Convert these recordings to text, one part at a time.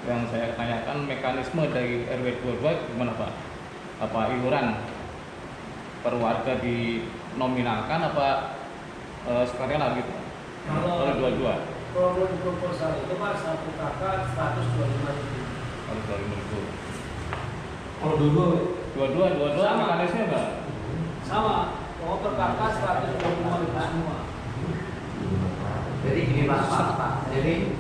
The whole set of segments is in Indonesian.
Yang saya tanyakan mekanisme dari RW 22 gimana Pak? Apa iuran per warga dinominalkan apa sekalian lagi Pak? Kalau 22? Kalau proposal itu Pak, satu kakak 125.000. Kalau 25.000. Kalau dua mekanisme Pak? Sama, kalau per kakak 125.000 semua. Jadi gini Pak. Jadi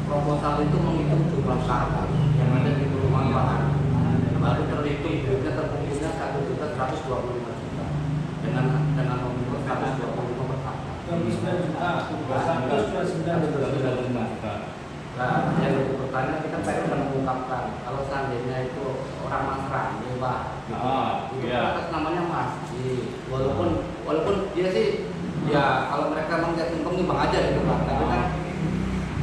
proposal itu menghitung jumlah kakak yang ada di perumahan, baru terhitung juga terkumpulnya 1.125.000 dengan nominal 125 per kakak. 29 juta, 129 juta. Nah, yang bertanya kita pengen mengungkapkan kalau seandainya itu orang Nasrani Pak, itu iya. atas namanya masjid. Walaupun dia sih ya kalau mereka menjadi untung Bang aja gitu Pak, tapi kan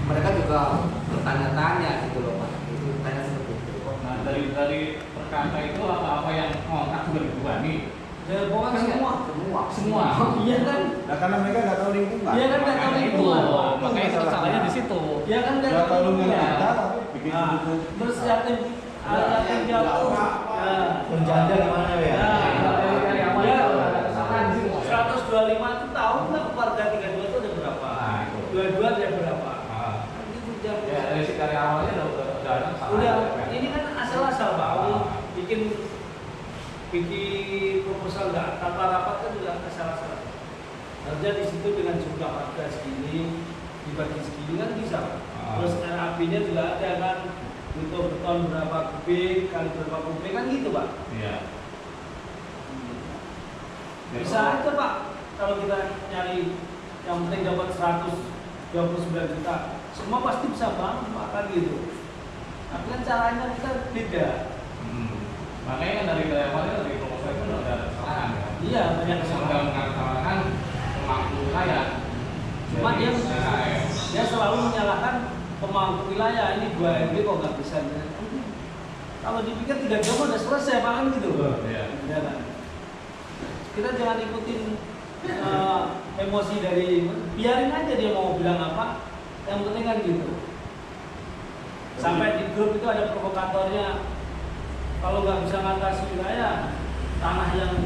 mereka juga bertanya-tanya gitu loh Pak, itu tanya seperti itu. Nah dari perkara itu apa yang ngontrak berdua nih? Ya pokoknya semua. Iya kan? Nah karena mereka nggak tahu lingkungan. Iya kan nggak tahu lingkungan. Makanya itu salahnya di situ. Iya kan Nggak tahu lingkungan lingkungan. kita, tapi bikin keputusan. Terus yatim jatuh. Penjanda gimana ya? Dari awal Ya, itu ada kesalahan di situ. 125 itu tahu nggak keluarga 32 itu ada berapa? Nah, itu. 22 ada berapa? Itu Ya dari awalnya udah ada kesalahan. udah ini kan asal-asal Pak. Bikin proposal nggak tanpa rapat kan juga asal-asal. Harusnya di situ dengan jumlah warga segini dibagi segini kan bisa. Terus RAB-nya juga ada kan, butuh beton berapa kubik kali berapa kubik kan gitu Pak. Iya. Bisa aja Pak kalau kita nyari yang penting dapat 129 juta, semua pasti bisa bangun Pak kan gitu. Tapi kan caranya kita beda. Makanya kan dari awalnya dari proposal itu udah ada kesalahan ya. Iya banyak Sudah kesalahan. mengatakan pemangku wilayah. Cuma dia selalu menyalahkan pemangku wilayah, ini 2 RW kok nggak bisa. Kalau dipikir 3 jam udah selesai Pak kan gitu. Iya. Ya kan? Kita jangan ikutin emosi dari, biarin aja dia mau bilang apa, yang penting kan gitu. Sampai di grup itu ada provokatornya, kalau nggak bisa ngatasi wilayah, tanah yang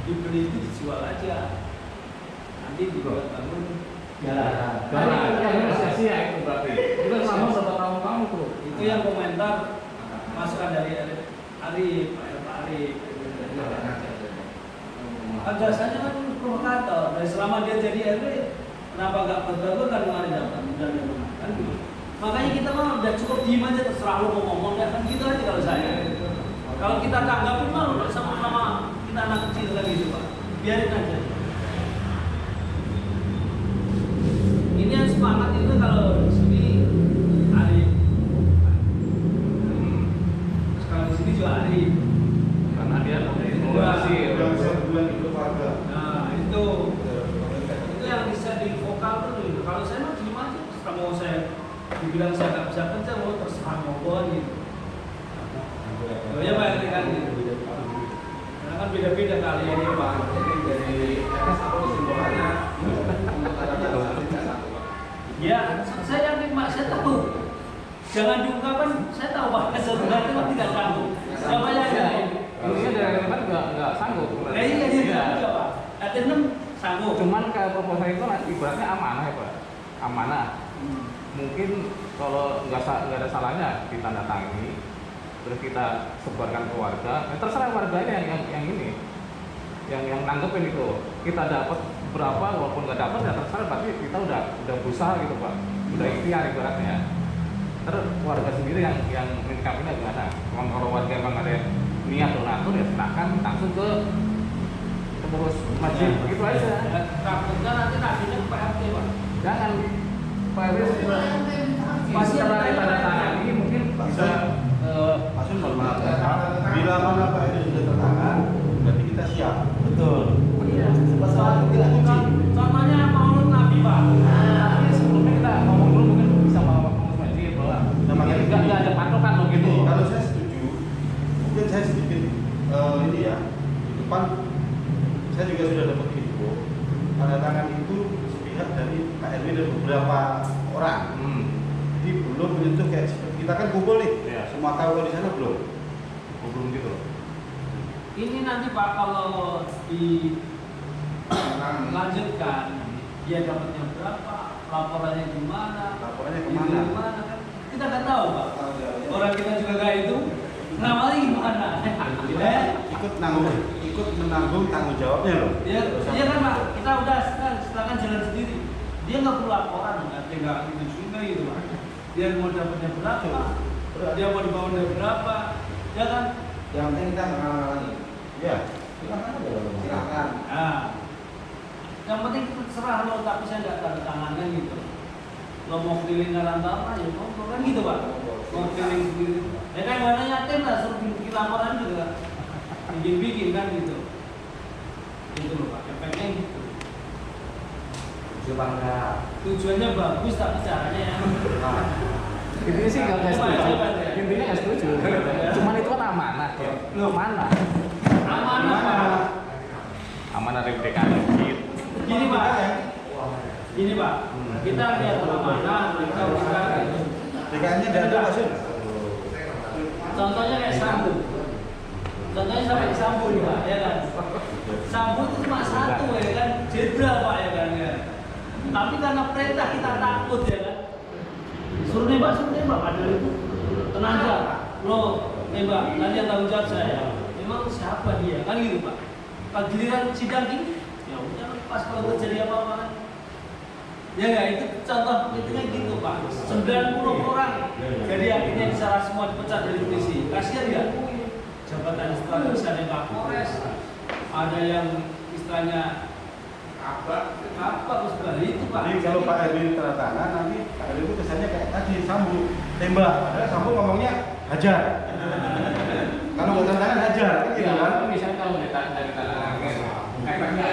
dibeli itu dijual aja, nanti dibuat bangun jalan. Karena sia-sia itu berarti. Kita sama berapa tahun kamu tuh. Itu yang komentar masukan dari Arif, Pak Arif. Dasarnya kan provokator. Dari selama dia jadi RW, kenapa nggak berbagus kan kemarin dapat kan gitu. Makanya kita mah udah cukup diem aja, terserah lu mau ngomong ya kan gitu aja kalau saya. Kalau kita tanggapin mah udah sama-sama kita anak kecil kan gitu Pak. Biarin aja. Ini yang semangat itu kalau di sini Arif. Terus kalau di sini juga Arif. Karena dia mengevaluasi Bulan itu warga. Nah itu yang bisa di vokal tuh. Kalau saya mah diem aja, terserah mau saya dibilang saya nggak bisa kerja, mau terserah mau gitu. Oh ya Pak, ini kan gitu. Karena kan beda-beda kali ini Pak. Jadi dari satu simbolannya untuk ada Ya, saya yakin Pak, saya tahu. Jangan diungkapkan, saya tahu Pak, sebenarnya itu tidak tahu. Siapa yang yakin? Harusnya dari kan nggak sanggup. Nah iya iya Pak. Ada 6 sanggup. Cuman ke proposal itu ibaratnya amanah ya Pak. Amanah. Mungkin kalau nggak ada salahnya ditandatangani, terus kita sebarkan ke warga. Terserah warganya yang ini, yang nanggepin itu. Kita dapat berapa, walaupun nggak dapat ya terserah. Berarti kita udah berusaha gitu Pak. Udah ikhtiar ibaratnya. Terus warga sendiri yang menyikapinya gimana? Kalau warga emang ada niat donatur ya silakan langsung ke pengurus masjid begitu aja. Takutnya nanti nabinya ke PRT Pak. Jangan Pak RW Pasti setelah ada tanda tangan ini mungkin bisa Maksud mohon maaf ya. Bila mana Pak RW sudah tertangan, berarti kita siap. Betul. Contohnya Maulid Nabi Pak. Tapi sebelumnya kita ngomong dulu mungkin bisa bawa pengurus masjid bahwa Namanya nggak ada patokan loh gitu. Kalau saya setuju, mungkin saya sedikit ini ya. Di depan saya juga sudah dapat info tanda tangan itu sepihak dari Pak RW dan beberapa orang. Jadi belum menyentuh kayak seperti kita kan kumpul nih. Iya. Semua tahu di sana belum. Belum gitu loh. Ini nanti Pak kalau dilanjutkan dia dapatnya berapa, laporannya gimana, Laporannya ini kemana? gimana kan kita nggak tahu Pak. Orang kita juga kayak itu, namanya gimana? Ikut menanggung tanggung jawabnya loh. Ya kan Pak, kita udah silakan jalan sendiri. Dia nggak perlu laporan, nggak tinggal itu juga gitu Pak. Dia mau dapatnya berapa, dia mau dibawa berapa, ya kan? Yang penting kita mengalami. Iya. Silakan aja loh. Silakan. Nah, yang penting kita serah lo, tapi saya nggak tanda tangan kan gitu. Lo mau keliling Karantara ya mau kan gitu Pak. Mau keliling sendiri. Ya kan mana yatim lah, suruh bikin laporan juga. Bikin kan gitu. Gitu loh Pak, efeknya gitu. Tujuannya bagus tapi caranya ya. Intinya sih nggak setuju. Intinya nggak setuju. Cuman itu kan amanah ya. Amanah. Amanah. Amanah dari DKI. Gini Pak. Gini Pak. Kita lihat amanah, kita usaha. DKI-nya tidak ada Pak Sun. Contohnya kayak Sambu. Contohnya sampai Sambu nih Pak, ya kan? Sambu itu cuma satu ya kan, jenderal Pak ya kan ya. Tapi karena perintah kita takut ya kan. Suruh nembak, padahal itu tenang aja. Lo nembak, nanti yang tanggung jawab saya. Memang siapa dia? Kan gitu Pak. Pas giliran sidang ini, ya udah pas kalau terjadi apa-apa kan. Ya nggak, itu contoh itunya gitu Pak. 90 orang, jadi akhirnya disarah semua dipecat dari polisi. Kasihan ya, jabatan istilahnya bisa ada Kapolres, ada yang istilahnya apa itu Pak. Jadi kalau Pak RW tanda tangan nanti Pak RW itu kesannya kayak tadi Sambu tembak. Padahal Sambu ngomongnya hajar. Kalau nggak tanda tangan hajar, kan gitu kan? Misalnya kalau dari tanda tangan, efeknya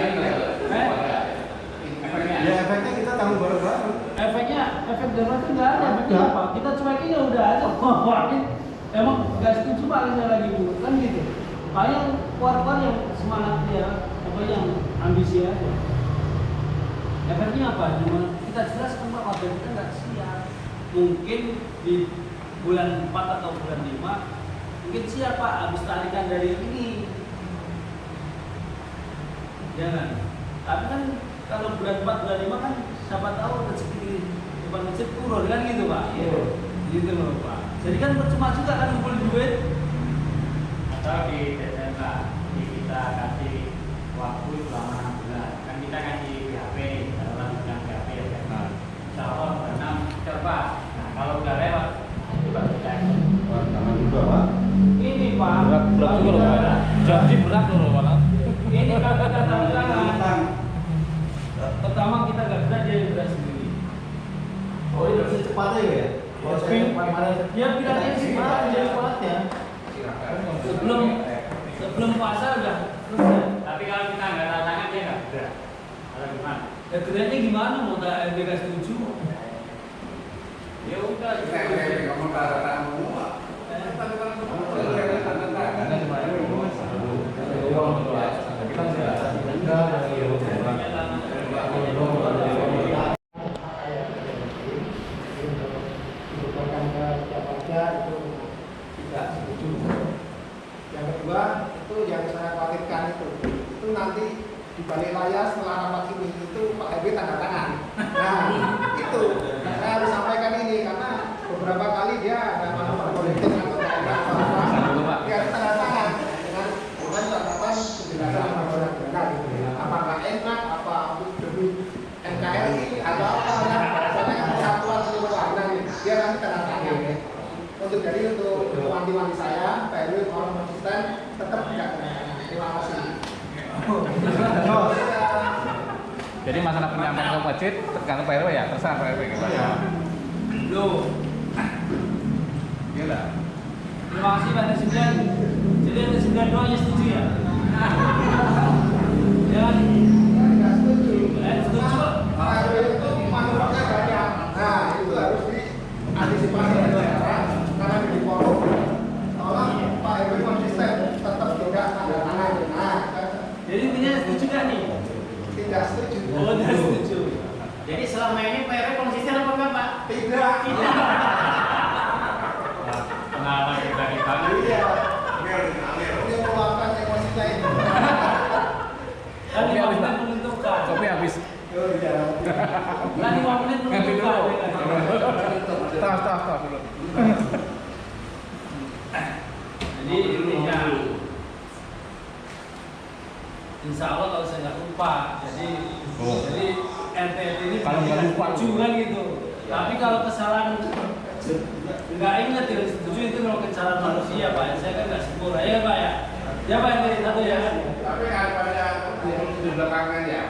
Ya efeknya kita tanggung bareng-bareng. Efek darurat itu nggak ada, betul Pak. Kita cuekin ya udah aja. Emang nggak setuju Pak lagi bu, kan gitu. Kayak keluar-keluar yang semangat ya, apa yang ambisi aja. Efeknya apa? Cuma kita jelaskan Pak, warga kita nggak siap. Mungkin di bulan 4 atau bulan 5 mungkin siap Pak, habis tarikan dari ini. Jangan. Tapi kan kalau bulan 4, bulan 5 kan siapa tahu rezeki depan masjid turun kan gitu Pak. Iya. Gitu loh Pak. Jadi kan percuma juga kan ngumpulin duit. Atau di Desember kita kasih waktu selama 6 bulan. Kan kita kasih BHP, dalam bidang BHP ya kan. Insya Allah berenam coba. Nah kalau udah lewat itu baru kita. Tangan juga Pak. Ini Pak. berat juga loh Pak. Jadi berat loh Pak. Ini kan kita tanda tangan. Pertama kita nggak berat, dia yang berat sendiri. Oh ini bisa cepatnya ya? Kalau saya Dia bilangnya sih Pak, dia cepatnya. Sebelum puasa udah selesai. Tapi kalau kita nggak tanda tangan dia nggak berat. Kalau gimana? Ya kerennya gimana mau tak dia setuju? Ya udah. kamu tanda tangan semua. Yang kedua itu yang saya khawatirkan itu nanti di balik layar setelah rapat ini itu Pak RW tanda tangan. Nah itu saya harus sampaikan ini karena beberapa kali dia ada manuver politik atau apa dia tanda tangan dengan catatan penjelasan untuk jadi untuk wanti-wanti saya, Pak RW kalau konsisten tetap tidak tanda. Terima kasih. Jadi masalah penyampaian ke masjid tergantung Pak RW ya, terserah Pak RW gimana. Loh. Gila. Terima kasih Pak Presiden. Jadi ada 9 doanya setuju ya? Ya kan? Tidak setuju. Setuju. Pak RW itu manfaatnya banyak. Nah, itu harus diantisipasi dengan cara karena di forum. Tolong Pak RW konsisten tetap tidak tanda tangan. Nah, Jadi intinya setuju kan nih? tidak setuju. Oh, tidak setuju. Jadi selama ini Pak RW konsisten apa enggak, Pak? Tidak. Pengalaman kita di Bali. Iya. Ini meluapkan emosinya itu. Kan 5 menit menentukan. Kopi habis. Oh iya. Kan 5 menit Ngambil menentukan. dulu. Tahu dulu. Jadi intinya Insya Allah kalau saya nggak lupa, jadi RT ini Kalau nggak lupa, juga gitu. Ya. Tapi kalau kesalahan nggak ingat tidak setuju itu kalau kesalahan manusia Pak. Saya kan nggak sempurna ya Pak ya. Ya Pak RT satu ya. Tapi ada di belakangnya ya,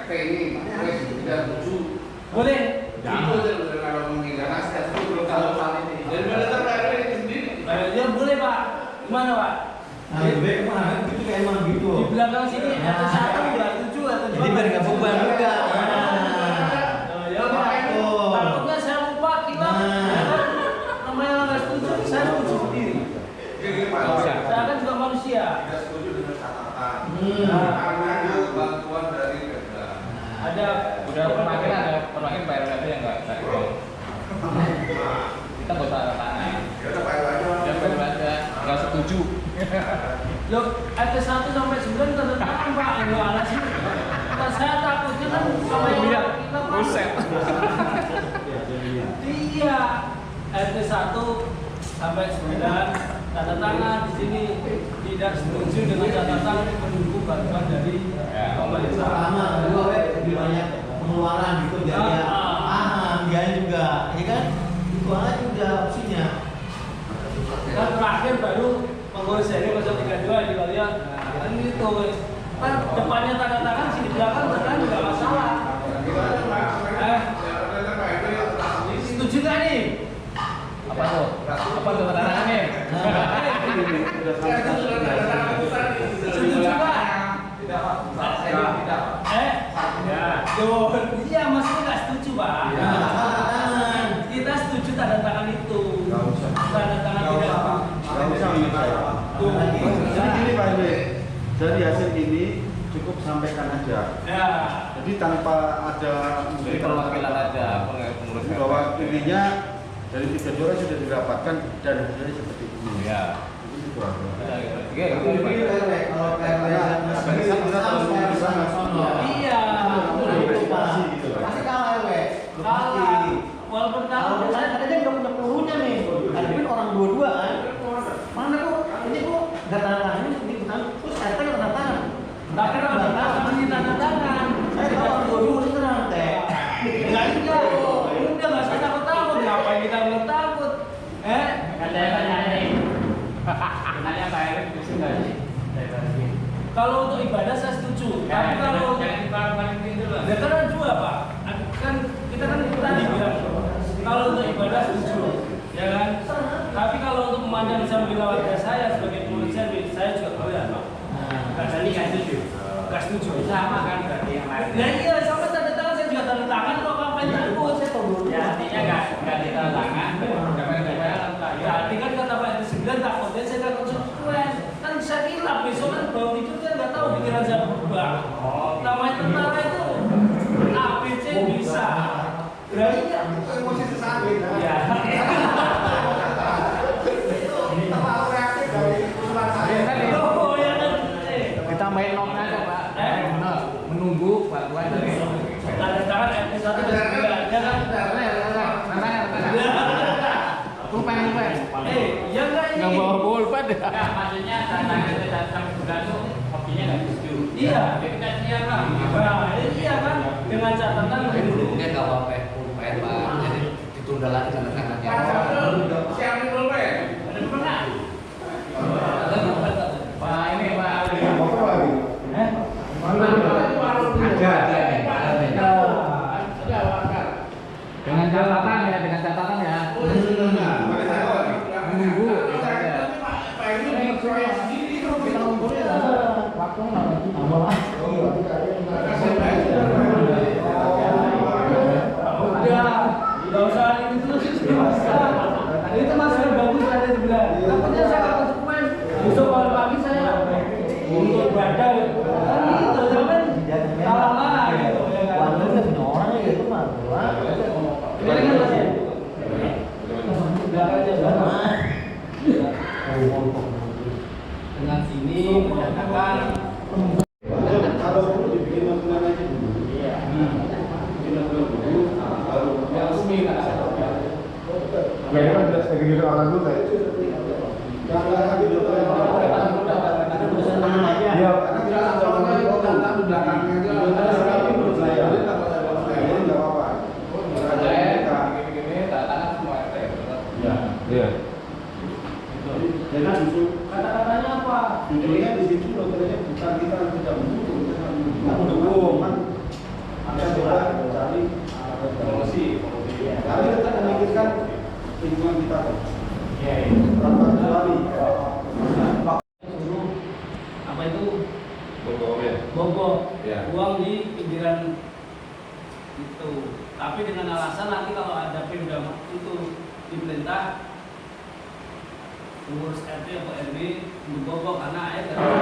RT ini tidak setuju. Boleh. Itu kalau menghilangkan saya setuju kalau hal ini. Dan benar RT ini sendiri. Ya boleh Pak. Gimana Pak? Lebih kemana? Itu kayak emang gitu. Di belakang sini RT satu nggak setuju atau Jadi biar nggak beban juga. Ya Pak. Takutnya saya lupa kita. Namanya nggak setuju, saya setuju sendiri. Saya kan juga manusia. Tidak setuju dengan catatan. Nah, Karena itu bantuan dari Pemda. ada Udah perwakilan Pak RW yang nggak ikut. Kita nggak usah tanda tangan. Ya udah Pak RW aja. Ya Pak RW aja nggak setuju. Loh, RT 1 sampai 9 tanda tangan Pak. Gimana sih? Nah, saya takutnya kan sama yang Lihat, kita Pak. buset. Iya, RT 1 sampai 9 tanda tangan di sini tidak setuju dengan catatan menunggu bantuan dari pemerintah. Pertama, kedua, lebih banyak pengeluaran gitu biar dia paham, dia juga, ya kan? Itu aja udah opsinya. Dan terakhir baru pengurus seri 032 di kalian. Kan gitu. Kan depannya tanda tangan, sini belakang tanda tangan juga masalah. Setuju gak nih? Apa tuh? Apa tuh tanda tangan nih? Setuju gak? Ya. Duh, iya maksudnya gak setuju Pak. Kita setuju tanda tangan itu. Tanda tangan tidak setuju. Tuh. Jadi gini Pak RW, dari hasil ini cukup sampaikan aja. Ya. Jadi tanpa ada Jadi perwakilan aja pengurus RW. bahwa intinya dari 3 juara sudah dirapatkan dan hasilnya seperti ini. Ya. Itu aja. Iya, Kalau RW Iya. pasti kalah RW. Kalah. Walaupun Kalau kalah. saya katanya udah punya pelurunya nih, hadapin orang dua-dua kan. Mana kok ini kok nggak tanda tangan ini seperti bukan, terus RT nggak tanda tangan. Tapi kalau tanda tangan ini tanda tangan. Saya tahu orang dua-dua itu nanti. Enggak iya. Udah nggak usah takut-takut. Ngapain kita belum takut? Kan saya tanya nih. Sebenarnya Pak RW setuju nggak sih? Saya tadi. Kalau untuk ibadah saya setuju. Tapi kalau jangan dipahami dulu. ya kan ada dua Pak. Kan kita kan tadi bilang kalau untuk ibadah setuju, ya kan. Tapi kalau untuk memandang sambil warga saya sebagai pengurus saya juga boleh Pak. Pak Sandi nggak setuju. Nggak setuju. Sama kan berarti yang lain. Nah iya sama tanda tangan saya juga tanda tangan kok ngapain takut? Saya tahu dulu. Ya artinya nggak ditanda tangan. Ya artinya kan kata Pak RT 9 takutnya saya nggak konsekuen. Kan saya kira besok kan baru tidur kan nggak tahu pikiran saya berubah. Namanya tentara itu ABC bisa. Berarti ya. Emosi sesaat beda. Ya. Itu terlalu reaktif dari usulan saya. Oh ya kan. Kita main nom aja Pak. Benar. Menunggu bantuan dari. Tanda tangan RT 1 dan 9 ya kan. Pulpen. Ya enggak ini. Nggak bawa pulpen ya. Nggak, maksudnya tantangan itu datang bulan tuh hobinya nggak setuju. Iya. Jadi kan siap lah. Nah, iya kan dengan catatan Dulunya nggak bawa pulpen Pak, jadi ditunda lagi tanda tangannya. Siapin dulu Pak. promosi kan. Ya ini kan sudah sebagai diri orang dulu saya. Jangan gitu. Iya. Karena kita soalnya datang di belakangnya aja. Jadi nggak apa-apa. Gini-gini, tangan semua RT. Ya. Iya. Jadi justru Kata-katanya apa? judulnya di situ notabene bukan kita tidak mendukung, kita Mendukung. kan ada coba mencari Promosi. tapi tetap memikirkan lingkungan kita kok. Iya. Tanpa kecuali Suruh apa itu Bobo ya. bobok Iya. buang di pinggiran itu. Tapi dengan alasan nanti kalau ada Pemda itu diperintah pengurus RT atau RW untuk bobok karena air dari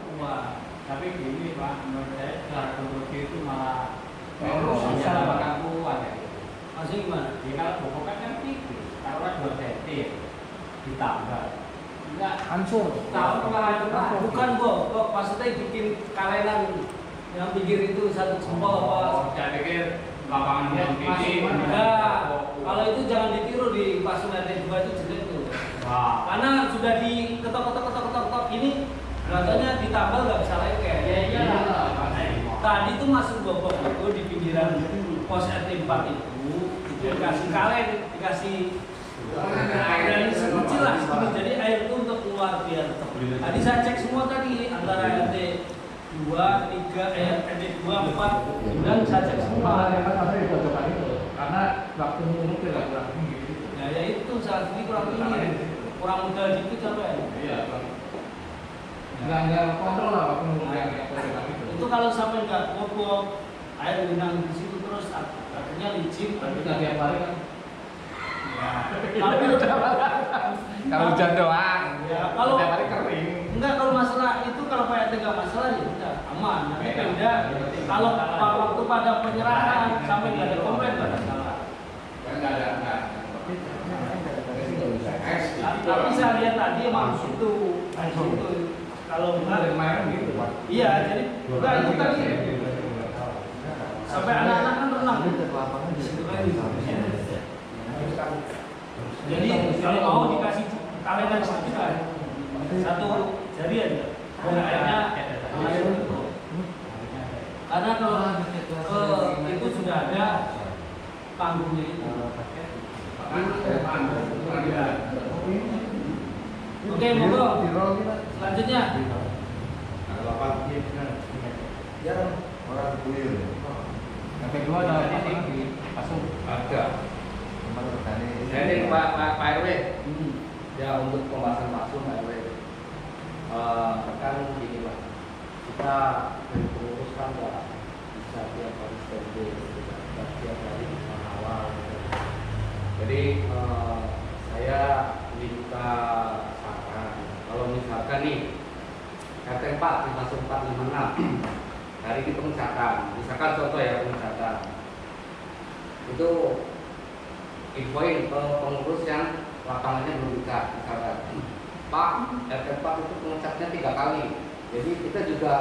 keluar. Tapi gini Pak, menurut saya secara promosi itu malah Merusak salah salah. bakal kuat ya. Maksudnya gimana? Jadi kalau bobokan kan tipis, kalau kan 2 cm ditambah. Enggak, Hancur. tahu malah itu Pak. Bukan kok maksudnya bikin kalenan yang pinggir itu satu jempol apa? Saya pikir lapangan yang tinggi. Enggak. Kalau itu jangan ditiru di Pasun RT 2 itu jelek tuh. Wah, Karena sudah diketok-ketok ini katanya ditambal nggak bisa lengket. ya iya lah. Tadi tuh masuk bobok itu di pinggiran pos RT 4 itu dikasih kalen, dikasih dan sekecil lah segini. Jadi air itu untuk keluar biar tetap. Tadi saya cek semua tadi antara RT 2, 3, RT 2, 4 dan saya cek semua. Yang kan sampai di pojokan itu, karena waktu menurut tidak kurang tinggi. Nah ya itu saat ini kurang tinggi, kurang modal dikit sampai. Iya. Nggak kontrol lah waktu menurut yang pojokan itu. Itu kalau sampai nggak bobok, air genang di situ terus akhirnya licin. Tapi nggak tiap hari kan. Ya, tapi Kalau hujan doang. Ya, kalau- tiap hari kering. enggak kalau masalah itu kalau Pak RT nggak masalah ya udah aman. Nanti Pemda kalau waktu pada penyerahan sampai nggak ada komplain nggak ada salah. Kan nggak ada nggak. Tapi saya lihat tadi emang itu kalau benar Kemarin gitu Pak. iya jadi enggak itu tadi sampai anak-anak kan renang di situ kan. Jadi kalau mau dikasih kalenan sedikit kan satu jari aja. Airnya masuk itu. Karena kalau itu sudah ada panggungnya itu. Oke, monggo. Selanjutnya. ya orang kuil. Yang kedua ada apa lagi? Pasung. Ada. Jadi Pak RW, ya untuk pembahasan langsung Pak RW, kan gini Pak, kita dari pengurus kan nggak bisa tiap hari standing, tidak tiap hari bisa awal. Gitu. Jadi saya minta saran, kalau misalkan nih RT 4 di Pasung 456 hari ini pengecatan, misalkan contoh ya pengecatan itu infoin ke pengurus yang lapangannya belum dicat, misalkan Pak RT 4 itu pengecatnya 3 kali, jadi kita juga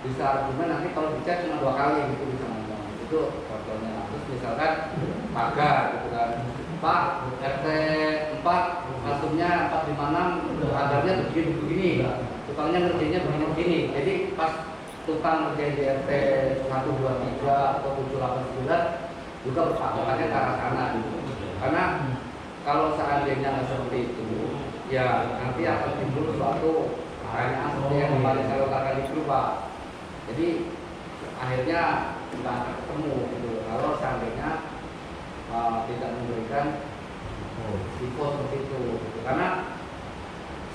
bisa argumen nanti kalau dicat cuma 2 kali gitu bisa ngomong, itu contohnya. Terus misalkan pagar gitu kan, Pak RT 4 masuknya 456 pagarnya begini, tukangnya ngerjainnya begini, jadi pas tukang ngerjain di RT 1, 2, 3 atau 7, 8, 9 juga berpatokannya ke arah sana gitu. Karena kalau seandainya nggak seperti itu, ya nanti akan timbul suatu pertanyaan seperti yang kemarin saya utarakan itu Pak. Jadi akhirnya kita akan ketemu gitu. Kalau seandainya tidak memberikan info seperti itu, gitu. Karena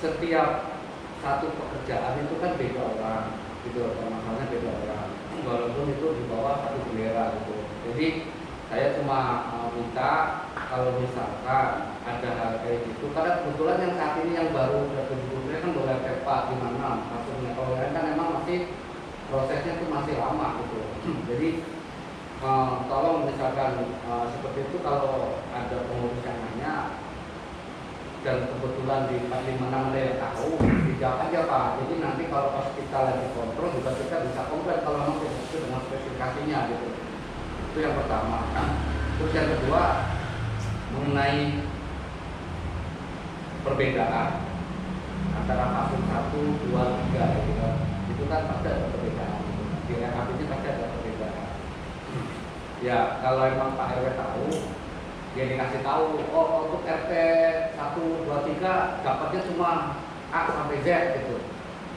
setiap satu pekerjaan itu kan beda orang, gitu. Masalahnya beda orang. Walaupun itu di bawah satu bendera gitu. Jadi saya cuma minta kalau misalkan ada hal kayak gitu, karena kebetulan yang saat ini yang baru udah 70 kan boleh tepat di mana maksudnya kalau lain kan memang masih prosesnya itu masih lama gitu. Jadi tolong misalkan seperti itu kalau ada pengurus yang nanya dan kebetulan di 456 ada yang tahu, dijawab aja Pak. Jadi nanti kalau pas kita lagi kontrol juga kita bisa komplain kalau memang sesuai dengan spesifikasinya gitu. Itu yang pertama. Terus yang kedua, mengenai perbedaan antara kasus 1, 2, 3 gitu kan. Itu kan pasti ada perbedaan. Di RKP ini pasti ada perbedaan. Ya kalau emang Pak RW tahu, dia dikasih tahu, oh untuk RT 1, 2, 3 dapatnya cuma A sampai Z gitu.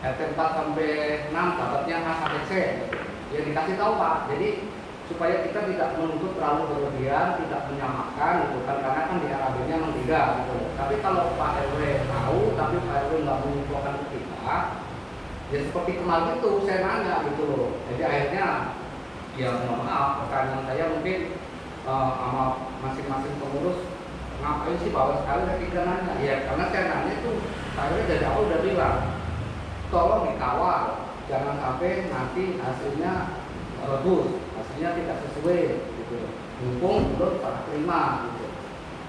RT 4 sampai 6 dapatnya A sampai C gitu. Ya dikasih tahu Pak. Jadi supaya kita tidak menuntut terlalu berlebihan, tidak menyamakan gitu kan, karena kan di RAB-nya memang tidak gitu. Tapi kalau Pak RW tahu, tapi Pak RW nggak menginfokan ke kita, ya seperti kemarin itu saya nanya gitu loh. Jadi akhirnya ya mohon maaf, pertanyaan saya mungkin sama masing-masing pengurus, ngapain sih bawah sekali saya tidak nanya? Ya karena saya nanya itu Pak RW dari awal udah bilang, tolong dikawal, jangan sampai nanti hasilnya rebus, hasilnya tidak sesuai gitu. Mumpung belum serah terima gitu.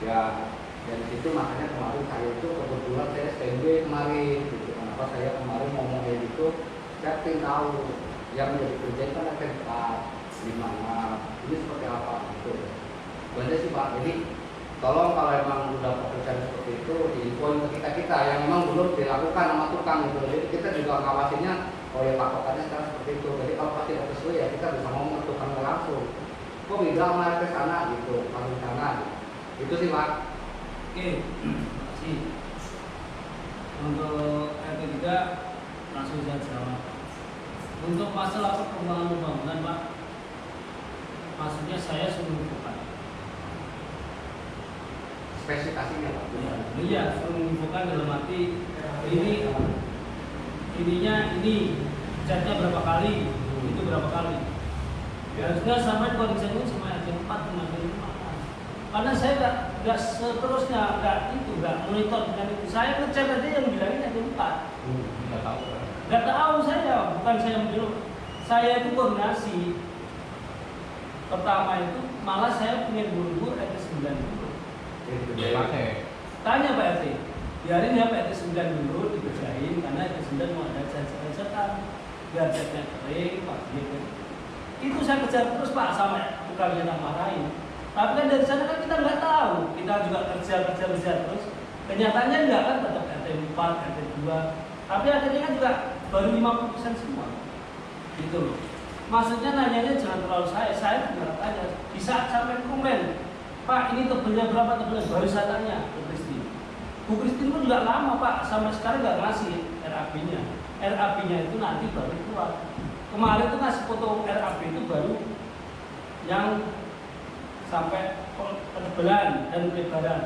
Ya dari situ makanya kemarin saya itu kebetulan saya standby kemarin gitu. Kenapa saya kemarin ngomong kayak gitu? Saya ingin tahu yang menjadi kerjaan kan akan di mana, ini seperti apa gitu. Banyak sih Pak. Jadi tolong kalau emang udah pekerjaan seperti itu diinfoin ke kita yang memang belum dilakukan sama tukang gitu. Jadi kita juga ngawasinya. Oh ya patokannya sekarang seperti itu. Jadi kalau pasti tidak sesuai ya kita bisa ngomong ke tukang langsung. Kok beda sama ke sana gitu, langsung sana. Gitu. Itu sih Pak. Oke, terima kasih. Untuk RT 3 langsung saya jawab. Untuk masalah perkembangan pembangunan Pak, maksudnya saya suruh bukan. Spesifikasinya Pak. Iya, suruh menginfokan dalam arti ininya ini catnya berapa kali, itu berapa kali. Harusnya sampai kondisinya sama RT 4 dengan RT 5. Karena saya nggak seterusnya nggak monitor dengan itu. Saya ngecek aja yang bilangin RT 4. Nggak tahu. Nggak tahu saya, bukan saya menjauh. Saya itu koordinasi. Pertama itu malah saya punya buru-buru RT 9 dulu. Tanya Pak RT, biarin ya Pak RT 9 dulu dikerjain karena RT 9 mau ada jasa-jasaan biar catnya kering, Pak gitu. Itu saya kejar terus Pak sampai bukannya tak marahin. Tapi kan dari sana kan kita nggak tahu, kita juga kerja terus. Kenyataannya enggak kan tetap RT 4, RT 2. Tapi akhirnya kan juga baru 50% semua. Gitu loh. Maksudnya nanyanya jangan terlalu saya juga tanya. Bisa sampai komplain, Pak ini tebelnya berapa tebelnya? Baru saya tanya ke Christine. Bu Christine pun juga lama Pak, sampai sekarang nggak ngasih RAB-nya. RAB-nya itu nanti baru keluar. Kemarin tuh ngasih foto RAB itu baru yang sampai petebelan dan lebaran.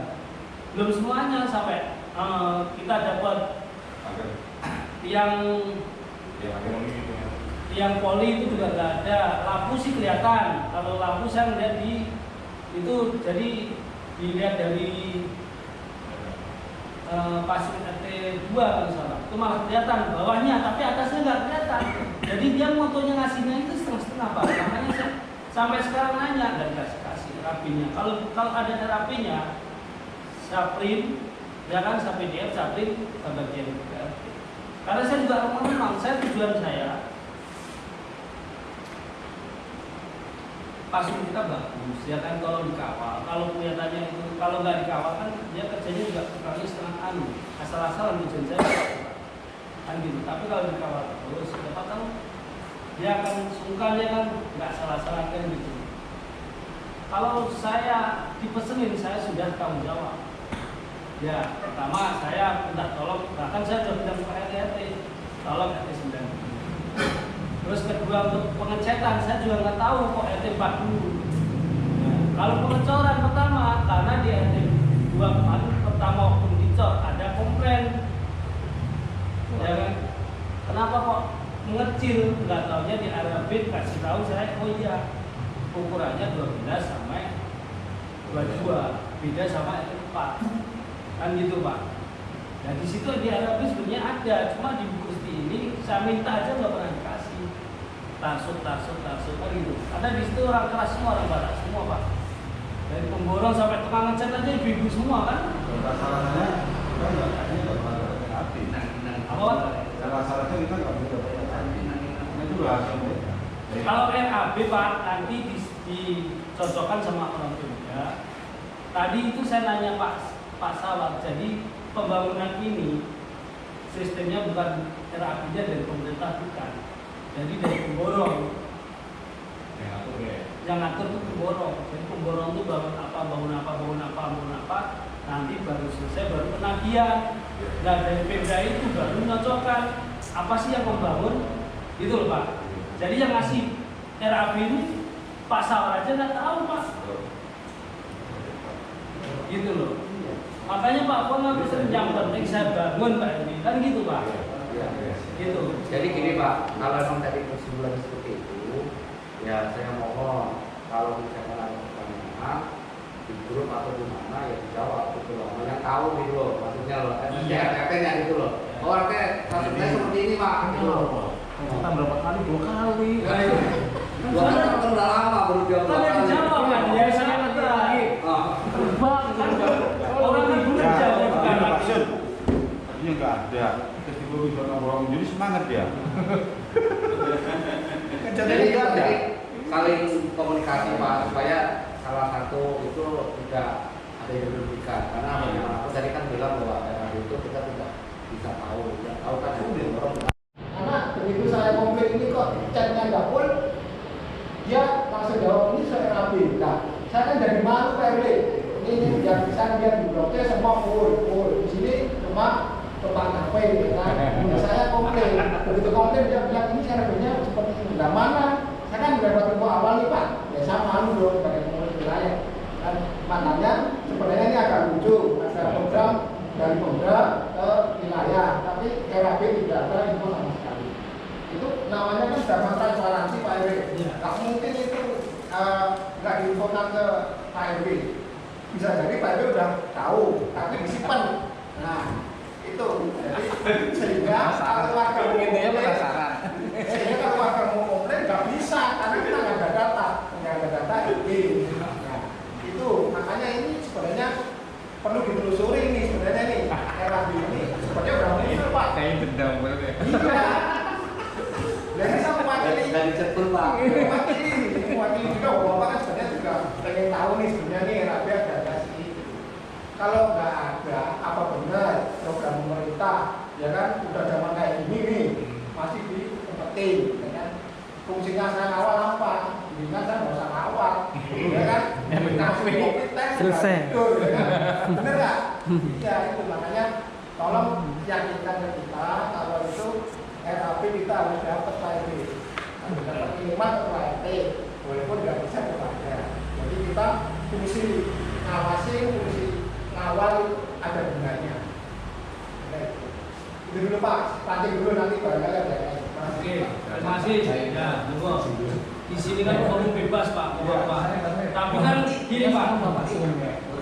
Belum semuanya sampai kita dapat yang poli itu juga nggak ada. Lampu sih kelihatan. Kalau lampu saya ngeliat itu jadi dilihat dari pasien RT 2 kalau salah. Itu malah kelihatan bawahnya, tapi atasnya nggak kelihatan. Jadi dia motonya ngasihnya itu setengah-setengah Pak. Makanya saya sampai sekarang nanya dan kasih terapinya. Kalau ada terapinya, saya print, ya kan saya PDF, saya print, kita bagian juga. Karena saya juga memang tujuan saya pasien kita bagus, ya kan kalau dikawal. Kalau kelihatannya itu, kalau nggak dikawal kan dia kerjanya juga kurangnya setengah asal-asalan tujuan saya kan gitu. Tapi kalau dikawal terus, siapa tahu dia akan sungkan, dia kan nggak salah-salah kan gitu. Kalau saya dipesenin, saya sudah tanggung jawab. Ya, pertama saya minta tolong, bahkan saya sudah bilang ke RT, tolong RT 9. Terus kedua untuk pengecekan, saya juga nggak tahu kok RT 4 dulu. Nah, kalau pengecoran pertama, karena di RT 2 kemarin pertama waktu dicor ada komplain, ya kan? Kenapa kok mengecil? Nggak taunya di RAB kasih tahu saya, oh iya ukurannya 12 sampai 22, beda sama RT 4, kan gitu Pak. Nah di situ di RAB sebenarnya ada, cuma di buku ini saya minta aja nggak pernah dikasih. Tarsut kan gitu. Ada di situ orang keras semua, orang barat semua Pak. Dari pemborong sampai tukang ngecat aja ibu-ibu semua kan. Masalahnya kita nggak ada api. Masalahnya kita nggak bisa dapat api. Itu rahasia mereka. Kalau RAB Pak nanti dicocokkan sama orang tua. Tadi itu saya nanya Pak Sawat, jadi pembangunan ini sistemnya bukan terapinya dari pemerintah, bukan. Jadi dari pemborong. Yang ngatur itu pemborong. Jadi pemborong itu bangun apa, nanti baru selesai baru penagihan. Nah dari Pemda itu baru menyocokkan apa sih yang membangun, gitu loh Pak. Jadi yang ngasih RAB ini Pak Sawar aja nggak tahu Pak. Gitu loh. Makanya Pak Pon harus yang penting saya bangun Pak ini, kan gitu Pak. Gitu. Jadi gini Pak, kalau memang tadi kesimpulan seperti itu, ya saya mohon kalau misalkan ada pertanyaan di grup atau di mana ya dijawab gitu loh. Yang tahu gitu loh, maksudnya loh, RT-nya gitu loh. Oh RT, maksudnya seperti ini Pak. Gitu loh. Kita berapa kali? 2 kali. Dua kali kan udah lama baru jawab. Kan yang dijawab kan, ya saya ngerti lagi. Terbang kan orang ibu kerja Ya, bukan ini lagi. maksud tadinya nggak ada. Tiba-tiba bisa nongkrong, jadi semangat dia. Jadi saling komunikasi Pak supaya salah satu itu tidak ada yang dirugikan karena bagaimanapun tadi kan bilang bahwa daerah itu kita tidak bisa tahu, yang tahu kan itu orang. Karena begitu saya komplain ini kok catnya nggak full, dia langsung jawab ini saya rapi. Nah, saya kan dari mana Pak RW? Ini yang bisa lihat di blog C semua full. Di sini cuma tempat kafe, gitu kan? Kemudian saya komplain, begitu komplain dia bilang ini RW-nya seperti ini. Nah mana? Saya kan udah dapat info awal nih Pak. Ya saya malu dong sebagai pengurus wilayah. Dan makanya sebenarnya ini agak lucu, ada program dari Pemda ke wilayah, tapi RAB tidak ada info sama sekali. Itu namanya kan sudah transparansi Pak RW. Tak mungkin itu nggak diinfokan ke Pak RW. Bisa jadi Pak RW udah tahu, tapi disimpan. Nah itu jadi sehingga kalau warga mau komplain, sehingga kalau warga mau komplain nggak bisa karena kita nggak ada data ini. Nah, itu makanya ini sebenarnya perlu ditelusuri ini sebenarnya nih RAB ini sebenarnya udah muncul Pak. Kayak dendam banget ya. Iya. Jadi sama wakili Dari cetul Pak. wakili juga bapak kan sebenarnya juga pengen tahu nih sebenarnya nih RAB ada sih. Kalau nggak ada apa benar program pemerintah ya kan udah zaman kayak gini nih masih diumpetin ya kan fungsinya saya ngawal apa? Dengan saya nggak usah ngawal ya kan kasih covid tes Selesai. ya kan? Bener nggak? Iya itu makanya tolong yakinkan ke kita kalau itu RAP kita harus dapat Pak RT, harus dapat minimal ke Pak RT, walaupun nggak bisa ke Pak RT. Jadi kita fungsi ngawasi, fungsi ngawal ada gunanya. Itu dulu Pak, pancing dulu nanti barangkali ada yang Oke, terima kasih. Ya, monggo. Di sini kan ngomong bebas Pak, Bapak. Tapi kan gini Pak.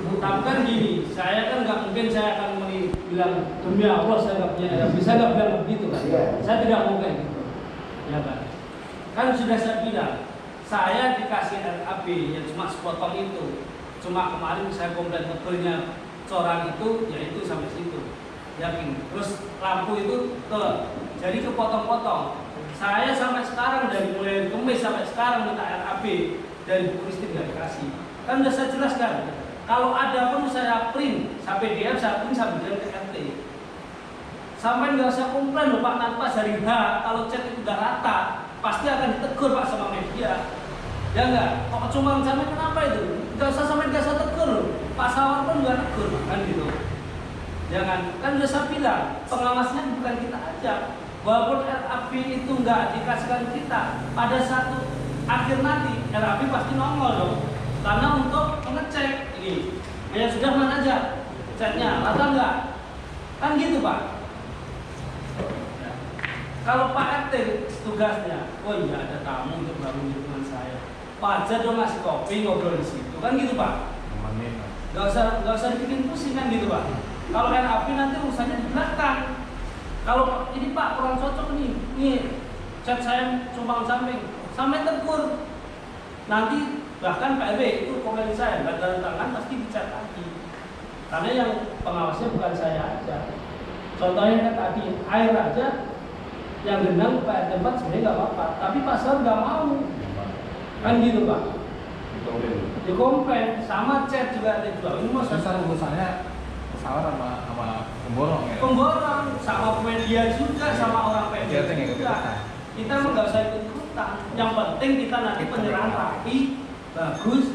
Tapi kan gini, saya kan nggak mungkin saya akan bilang demi Allah saya nggak punya RAB, saya nggak bilang begitu kan. Saya tidak mungkin gitu. Ya kan. Kan sudah saya bilang, saya dikasih RAB yang cuma sepotong itu. Cuma kemarin saya komplain motornya coran itu, ya itu sampai situ. Yakin. Terus lampu itu jadi kepotong-potong. Saya sampai sekarang dari mulai Kemis sampai sekarang minta RAB dari Bu Christine nggak dikasih. Kan sudah saya jelaskan. Kalau ada pun saya print sampai DM, saya print sampai DM ke RT. Sampai nggak usah komplain loh Pak, nanti pas hari H kalau chat itu udah rata pasti akan ditegur Pak sama media. Ya enggak? Kok cuma sampai kenapa itu? Nggak usah sampai nggak usah tegur loh. Pak Sawar pun nggak tegur kan gitu. Jangan, kan sudah saya bilang pengawasnya bukan kita aja. Walaupun RAB itu nggak dikasihkan kita, pada satu akhir nanti RAB pasti nongol dong. Karena untuk mengecek ini, ya sudah mana aja chatnya, rata nggak? Kan gitu Pak. Kalau Pak RT tugasnya, oh iya ada tamu untuk bangun lingkungan saya, wajar dong ngasih kopi ngobrol di situ, kan gitu Pak. Nggak usah dibikin pusing kan gitu Pak. Kalau RAB nanti urusannya di belakang. Kalau ini Pak kurang cocok nih chat saya sumbang samping, sampai tegur. Nanti bahkan Pak RW itu komen saya, nggak tanda tangan pasti dicat lagi. Karena yang pengawasnya bukan saya aja. Contohnya kan tadi air aja, yang genang Pak RT 4 sebenarnya nggak apa-apa, tapi Pak Sawar nggak mau. Kan gitu Pak. Dia komplain, sama chat juga ada juga. Ini mas Besar urusannya pesawat sama pemborong ya. pemborong, sama media juga, sama orang media Dia tinggal juga. Kita mah nggak usah ikut-ikutan. Yang penting kita nanti penyerahan rapi, bagus.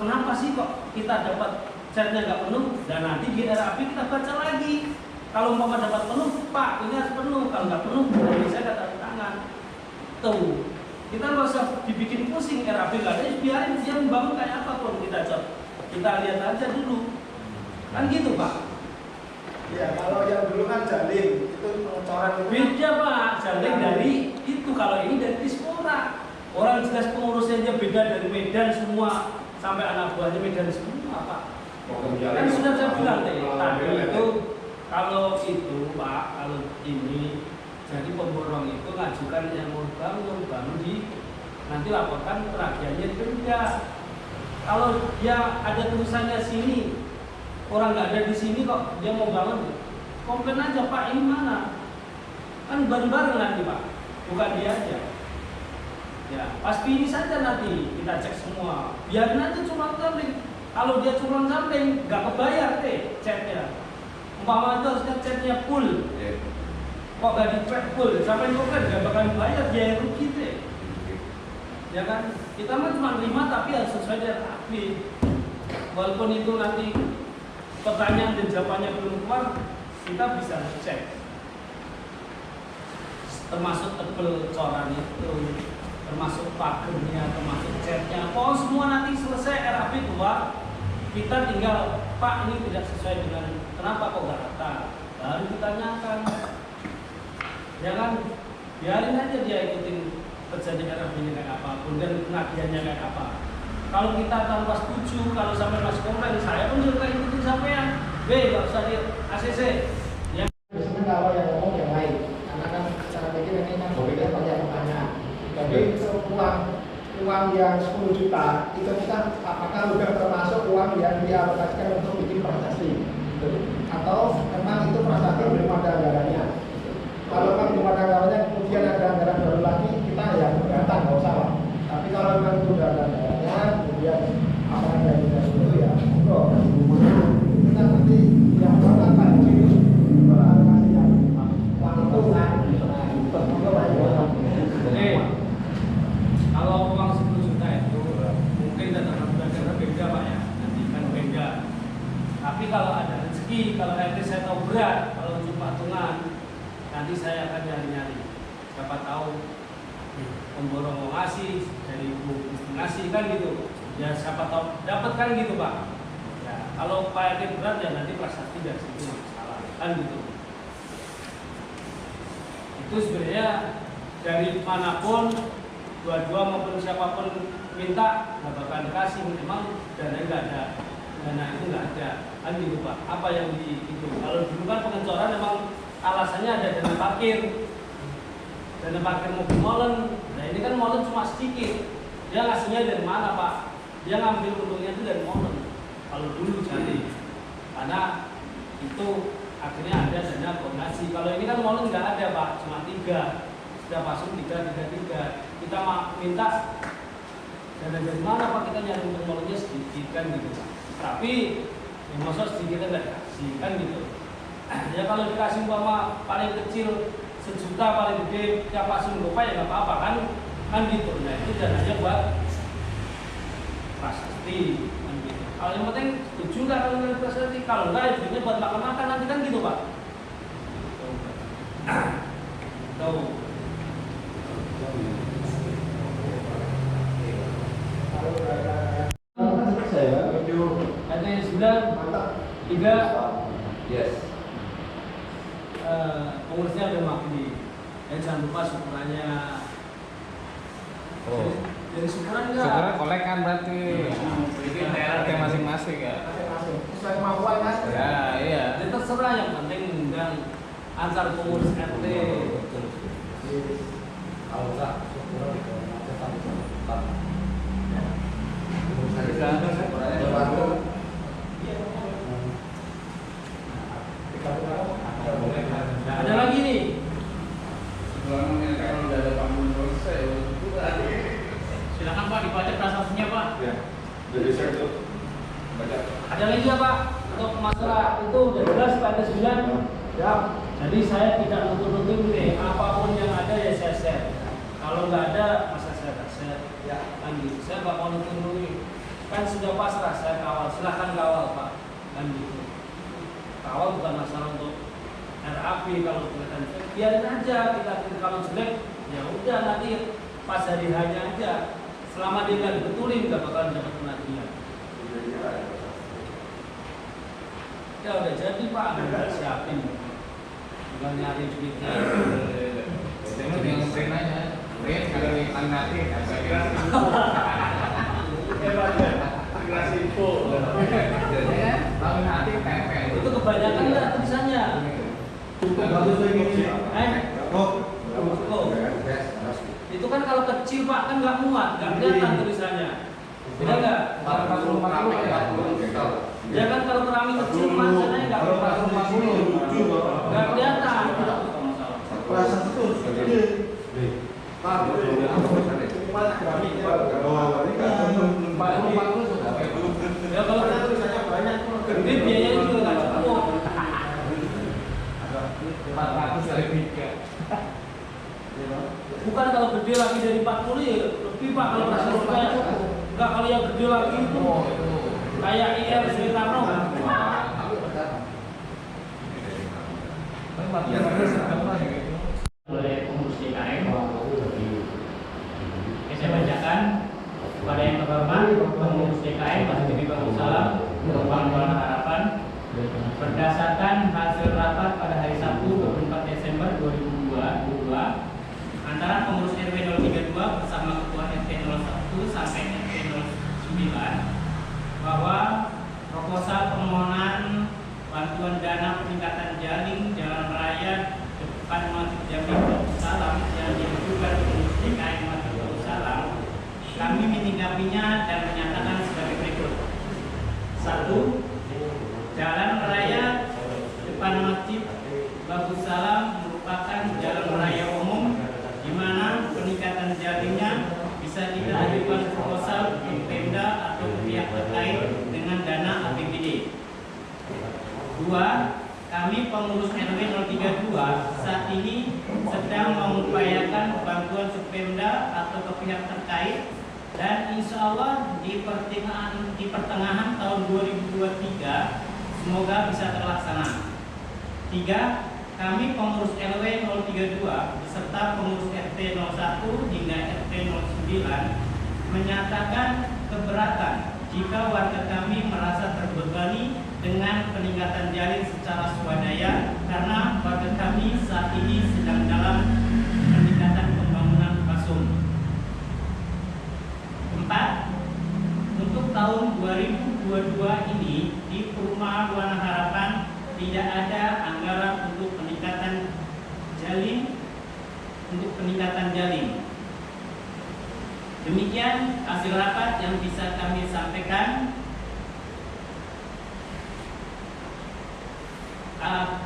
Kenapa sih kok kita dapat chatnya nggak penuh? Dan nanti di RAP kita baca lagi. Kalau umpama dapat penuh, Pak, ini harus penuh. Kalau nggak penuh, dari saya ada tanda tangan. Tuh, kita nggak usah dibikin pusing RAP nggak ada, biarin dia membangun kayak apapun kita coba. Kita lihat aja dulu. Kan gitu, Pak. Ya, kalau yang dulu kan Jalim, itu pengecoran itu. Beda Pak, Jaling dari itu, kalau ini dari Dispora. Orang jelas pengurusnya aja beda dari Medan semua, sampai anak buahnya Medan semua Pak. Kan sudah saya bilang tadi itu, kalau itu Pak, kalau ini jadi pemborong itu ngajukan yang mau bangun, baru nanti laporkan peragiannya beda. Kalau dia ada tulisannya sini, orang nggak ada di sini kok dia mau bangun, komplain aja Pak, ini mana? Kan bareng-bareng nanti Pak, bukan dia aja. Ya, pas finish saja nanti kita cek semua. Biarin aja curang sampling. Kalau dia curang sampling, nggak kebayar chatnya. Umpama itu harusnya chatnya full. Kok nggak di-track full? Sampai komplain nggak bakal bayar, dia yang rugi deh. Ya kan? Kita mah cuma 5 tapi harus sesuai dengan RAP. Walaupun itu nanti pertanyaan dan jawabannya belum keluar, kita bisa cek. Termasuk tebel coran itu, termasuk pagernya, termasuk chatnya. Pokoknya semua nanti selesai RAP keluar, kita tinggal, Pak ini tidak sesuai dengan kenapa kok nggak rata, baru ditanyakan. Ya kan, biarin aja dia ikutin kejadian RAP-nya kayak apapun dan penagihannya kayak apa. Kalau kita tanpa setuju, kalau sampai masuk komplain, saya pun juga ikutin sampean. Nggak usah di ACC. Ya. Biasanya kalau yang ngomong yang lain, karena kan cara pikir ini kan berbeda banyak pertanyaan. Jadi uang yang 10 juta itu kita apakah sudah termasuk uang yang dialokasikan untuk bikin prasasti, atau memang itu prasasti belum ada anggarannya? Kalau kan belum ada anggarannya, kemudian ada anggaran baru lagi, kita ya keberatan, nggak usah lah. Tapi kalau memang sudah ada anggarannya, kemudian apa yang dari itu ya, kok kita nanti yang mana Pak Haji alokasinya uang itu kan, Kalau uang 10 juta itu mungkin data karena beda Pak ya, nanti kan beda. Tapi kalau ada rezeki, kalau nanti saya tahu berat, kalau untuk patungan, nanti saya akan nyari-nyari. Siapa tahu pemborong mau ngasih, dari ibu ngasih kan gitu. Ya siapa tahu dapat kan gitu Pak. Ya, kalau Pak RT berat ya nanti prasasti dari situ masalah kan gitu. Itu sebenarnya dari manapun, dua-dua maupun siapapun minta nggak bakal dikasih, memang dana nggak ada, dana itu nggak ada kan gitu Pak. Apa yang di itu, kalau dulu kan pengecoran memang alasannya ada dana parkir mobil molen. Nah ini kan molen cuma sedikit, dia ngasihnya dari mana Pak? Dia ngambil untungnya itu dari molen kalau dulu jadi, karena itu akhirnya ada dana koordinasi. Kalau ini kan molen nggak ada Pak, cuma 3, sudah pasung 3. Kita minta dana dari mana Pak? Kita nyari untuk molennya sedikit kan gitu. Tapi ya masa sedikit nggak dikasih kan gitu. Ya kalau dikasih umpama paling kecil 1 juta, paling gede tiap pasung rupiah ya nggak apa-apa kan gitu. Nah itu dananya buat prasasti kan gitu. Kalau yang penting setuju nggak kalau nggak prasasti, kalau nggak ya duitnya buat makan-makan nanti kan gitu Pak. Tuh. Katanya sudah 3. Yes. Pengurusnya ada Makdi. Jangan lupa syukurannya. Oh. Dari syukuran enggak? Syukuran kolek kan berarti. Pakai masing-masing ya. sesuai kemampuan Mas. Ya, iya. Jadi terserah, yang penting undang antar pengurus RT. Kalau enggak, syukuran itu macam apa? Ada lagi nih. Kalau udah ada panggung selesai, Silakan Pak dibaca prasastinya Pak. Ya. Ada lagi ya Pak untuk masalah itu udah jelas Pak ada 9 ya. Jadi saya tidak nutup-nutup nih, apapun yang ada ya saya share. Kalau nggak ada masa saya nggak share ya kan gitu. Saya nggak mau nutup-nutup, kan sudah pasrah saya kawal, silahkan kawal Pak kan gitu. Kawal bukan masalah untuk RAP kalau kelihatan biarin aja kita kalau jelek ya udah nanti pas hari hanya aja. Selama dia nggak dibetulin nggak bakalan dapat penagihan. Ya udah jadi Pak, udah siapin. Bukan nyari duitnya. Jadi yang print aja. Print kalau nanti saya kira Kelas info. jadi kan tahun nanti tempel. Itu kebanyakan nggak tulisannya. Bagus lagi ini. Oh. Itu kan kalau kecil Pak kan nggak muat, nggak kelihatan tulisannya. Beda nggak? Ya kan kalau keramik kecil tulisannya nggak kelihatan. Perasaan itu gede. Ya kalau tulisannya banyak, gede biayanya juga nggak cukup. 400 kali 3. Bukan kalau gede lagi dari 40 ya lebih Pak kalau masih kayak enggak kalau yang gede lagi itu kayak IR Suitano. Oleh pengurus DKM. Oke, saya bacakan kepada yang terhormat pengurus DKM Basuki Bangsalam, Ruang Buana Harapan, berdasarkan hasil rapat pada hari Sabtu 24 Desember 2022 antara pengurus RW 032 bersama ketua RT 01 sampai RT 09 bahwa proposal permohonan bantuan dana peningkatan jaring jalan raya depan Masjid Jami Darussalam yang diajukan pengurus DKM Masjid Darussalam, kami menyikapinya dan menyatakan sebagai berikut. 1. Jalan raya depan Masjid Darussalam merupakan jalan raya umum di mana peningkatan jaringnya bisa kita ajukan proposal ke Pemda atau pihak terkait dengan dana APBD. 2. Kami pengurus RW 032 saat ini sedang mengupayakan bantuan ke Pemda atau ke pihak terkait dan insya Allah di pertengahan tahun 2023 semoga bisa terlaksana. 3. Kami pengurus RW 032 beserta pengurus RT 01 hingga RT 09 menyatakan keberatan jika warga kami merasa terbebani dengan peningkatan jaring secara swadaya karena warga kami saat ini sedang dalam peningkatan pembangunan Pasum. 4. Untuk tahun 2022 ini di Perumahan Buana Harapan tidak ada anggaran untuk peningkatan jaring. Demikian hasil rapat yang bisa kami sampaikan.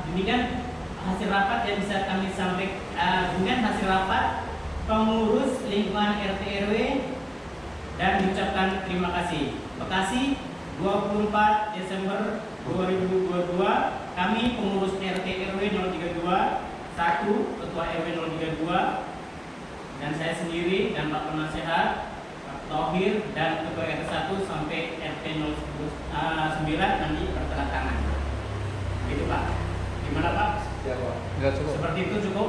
Demikian hasil rapat pengurus lingkungan RT RW dan diucapkan terima kasih. Bekasi 24 Desember 2022 kami pengurus RT RW 032 1 ketua RW 032 dan saya sendiri dan Pak Penasehat Pak Tohir dan ketua RT 1 sampai RT 09 nanti bertanda tangan. Gitu Pak. Gimana Pak? Ya Pak. Seperti itu cukup?